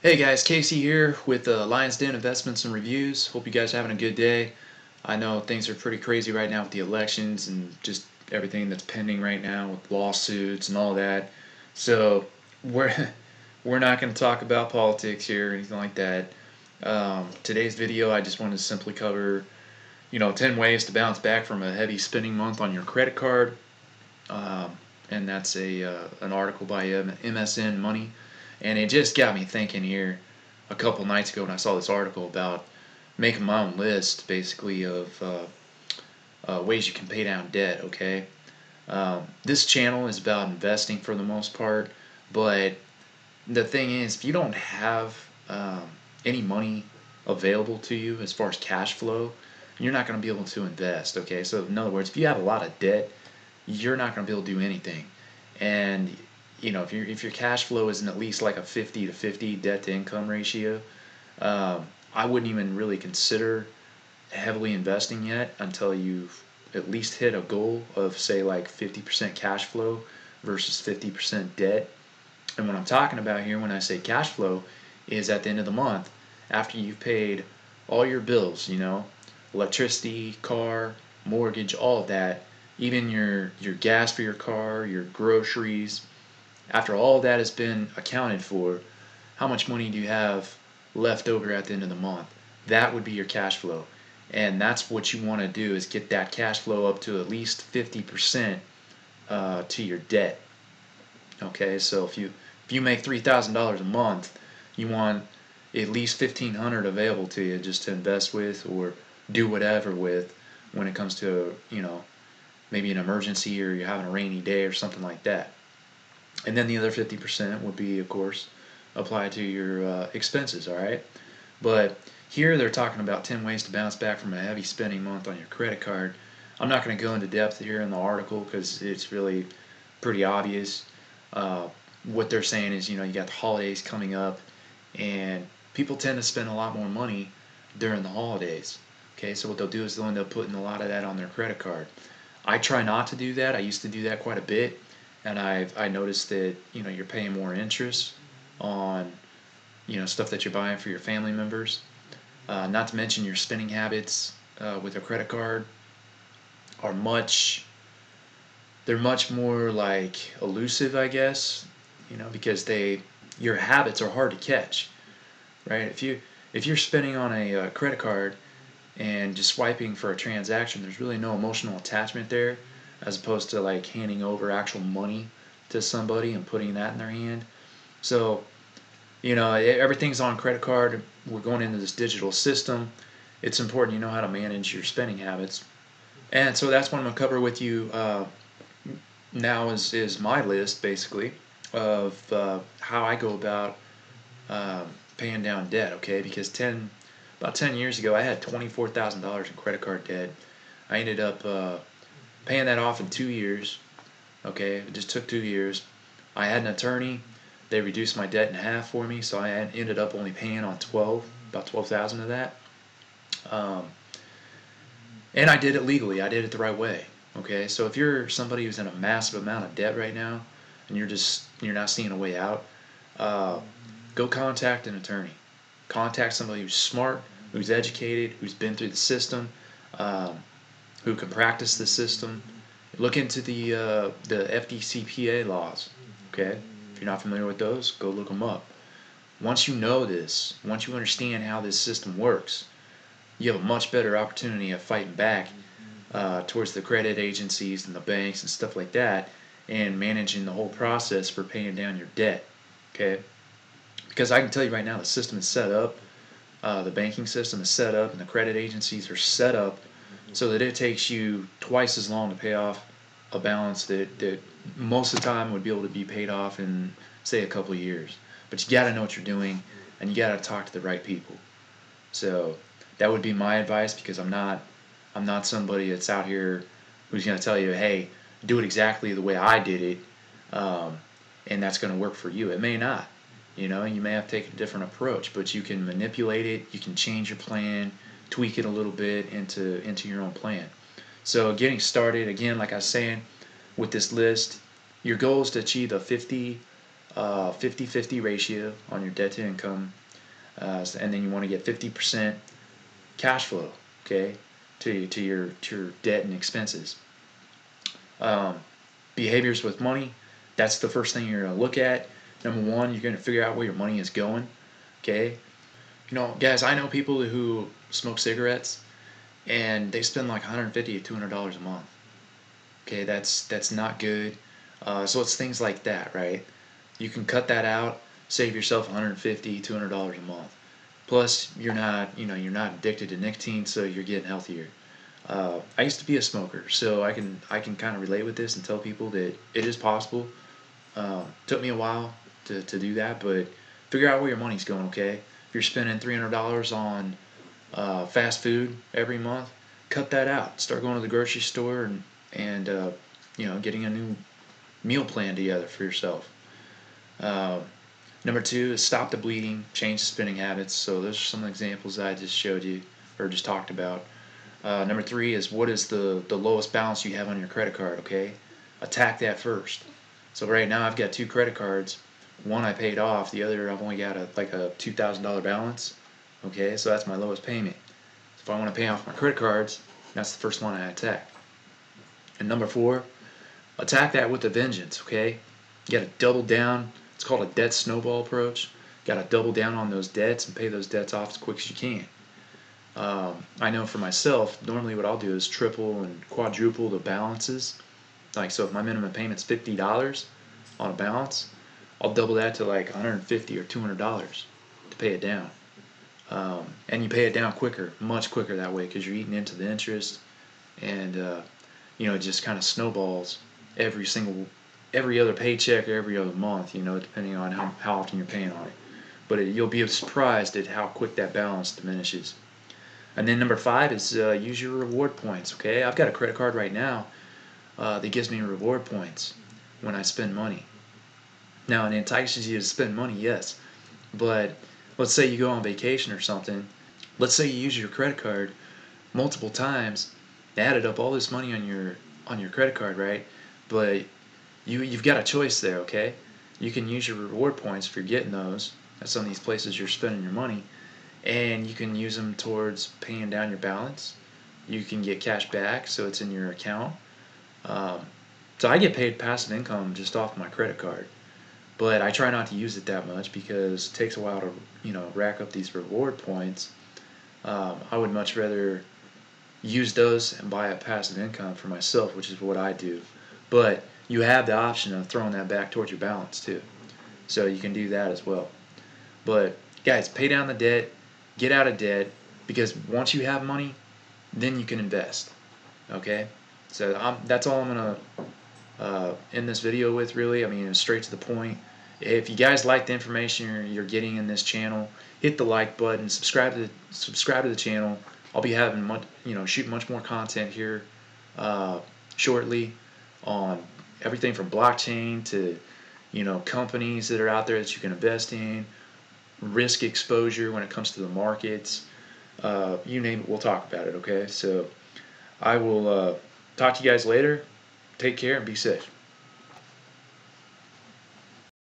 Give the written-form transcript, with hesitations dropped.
Hey guys, Casey here with Lions Den Investments and Reviews. Hope you guys are having a good day. I know things are pretty crazy right now with the elections and just everything that's pending right now with lawsuits and all that. So we're we're not going to talk about politics here or anything like that. Today's video, I just wanted to simply cover, 10 ways to bounce back from a heavy spending month on your credit card. And that's an article by MSN Money, and it just got me thinking here a couple nights ago when I saw this article about making my own list, basically of ways you can pay down debt. Okay, this channel is about investing for the most part, but the thing is, if you don't have any money available to you as far as cash flow, you're not going to be able to invest. Okay, so in other words, if you have a lot of debt, you're not going to be able to do anything. And if your cash flow isn't at least like a 50 to 50 debt to income ratio, I wouldn't even really consider heavily investing yet until you've at least hit a goal of say like 50% cash flow versus 50% debt. And what I'm talking about here when I say cash flow is at the end of the month, after you've paid all your bills, electricity, car, mortgage, all of that, even your gas for your car, your groceries, after all that has been accounted for, how much money do you have left over at the end of the month? That would be your cash flow. And that's what you want to do is get that cash flow up to at least 50% to your debt. Okay, so if you make $3,000 a month, you want at least 1,500 available to you just to invest with or do whatever with when it comes to maybe an emergency or you're having a rainy day or something like that. And then the other 50% would be, of course, applied to your expenses. All right, but here they're talking about 10 ways to bounce back from a heavy spending month on your credit card. I'm not going to go into depth here in the article because it's really pretty obvious. What they're saying is, you got the holidays coming up, and people tend to spend a lot more money during the holidays. Okay, so what they'll do is they'll end up putting a lot of that on their credit card. I try not to do that. I used to do that quite a bit, and I noticed that you're paying more interest on stuff that you're buying for your family members. Not to mention your spending habits with a credit card are they're much more like elusive, I guess, because your habits are hard to catch, right? If you're spending on a credit card and just swiping for a transaction, there's really no emotional attachment there, as opposed to like handing over actual money to somebody and putting that in their hand. So, everything's on credit card. We're going into this digital system. It's important you know how to manage your spending habits. And so that's what I'm going to cover with you now is my list, basically, of how I go about paying down debt, okay? Because about 10 years ago, I had $24,000 in credit card debt. I ended up paying that off in 2 years. Okay, it just took 2 years. I had an attorney. They reduced my debt in half for me, so I ended up only paying on about 12,000 of that. Um, and I did it legally. I did it the right way. Okay, so if you're somebody who's in a massive amount of debt right now, and you're not seeing a way out, uh, go contact an attorney. Contact somebody who's smart, who's educated, who's been through the system, um, who can practice the system. Look into the FDCPA laws. Okay, if you're not familiar with those, go look them up. Once you know this, once you understand how this system works, you have a much better opportunity of fighting back towards the credit agencies and the banks and stuff like that, and managing the whole process for paying down your debt. Okay, because I can tell you right now, the system is set up. The banking system is set up, and the credit agencies are set up so that it takes you twice as long to pay off a balance that most of the time would be able to be paid off in, say, a couple of years. But you got to know what you're doing, and you got to talk to the right people. So that would be my advice, because I'm not somebody that's out here who's going to tell you, hey, do it exactly the way I did it, um, and that's going to work for you. It may not. You may have to take a different approach, but you can manipulate it. You can change your plan, tweak it a little bit into your own plan. So getting started again, like I was saying, with this list, your goal is to achieve a 50 50-50 ratio on your debt to income, and then you want to get 50% cash flow, okay, to your debt and expenses. Um, Behaviors with money, that's the first thing you're going to look at. Number one, you're going to figure out where your money is going, okay. Guys, I know people who smoke cigarettes and they spend like 150 to $200 a month. Okay, that's not good. So it's things like that, right? You can cut that out, save yourself 150, $200 a month. Plus, you're not addicted to nicotine, so you're getting healthier. I used to be a smoker, so I can kind of relate with this and tell people that it is possible. Took me a while to do that, but figure out where your money's going. Okay, if you're spending $300 on fast food every month, cut that out. Start going to the grocery store and getting a new meal plan together for yourself. Uh, Number two is stop the bleeding, change the spending habits. So those are some examples that I just showed you or just talked about. Number three is what is the lowest balance you have on your credit card, okay? Attack that first. So right now I've got two credit cards. One I paid off, the other I've only got a $2,000 balance. Okay, so that's my lowest payment. So if I want to pay off my credit cards, that's the first one I attack. And number four, attack that with a vengeance, okay? You got to double down. It's called a debt snowball approach. Got to double down on those debts and pay those debts off as quick as you can. I know for myself, normally what I'll do is triple and quadruple the balances. Like, so if my minimum payment's $50 on a balance, I'll double that to like $150 or $200 to pay it down. And you pay it down quicker, much quicker that way, because you're eating into the interest, and it just kind of snowballs every other paycheck or every other month, depending on how often you're paying on it. But you'll be surprised at how quick that balance diminishes. And then number five is use your reward points. Okay, I've got a credit card right now that gives me reward points when I spend money. Now, it entices you to spend money, yes, but let's say you go on vacation or something. Let's say you use your credit card multiple times, added up all this money on your credit card, right? But you've got a choice there, okay? You can use your reward points if you're getting those at some of these places you're spending your money, and you can use them towards paying down your balance. You can get cash back, so it's in your account. Um, so I get paid passive income just off my credit card, but I try not to use it that much because it takes a while to rack up these reward points. I would much rather use those and buy a passive income for myself, which is what I do. But you have the option of throwing that back towards your balance too, so you can do that as well. But guys, pay down the debt, get out of debt, because once you have money, then you can invest. Okay, so that's all I'm gonna end this video with. Really, I mean, it's straight to the point. If you guys like the information you're getting in this channel, hit the like button, subscribe to the channel. I'll be having shooting much more content here shortly on everything from blockchain to companies that are out there that you can invest in, risk exposure when it comes to the markets. You name it, we'll talk about it. Okay, so I will talk to you guys later. Take care and be safe.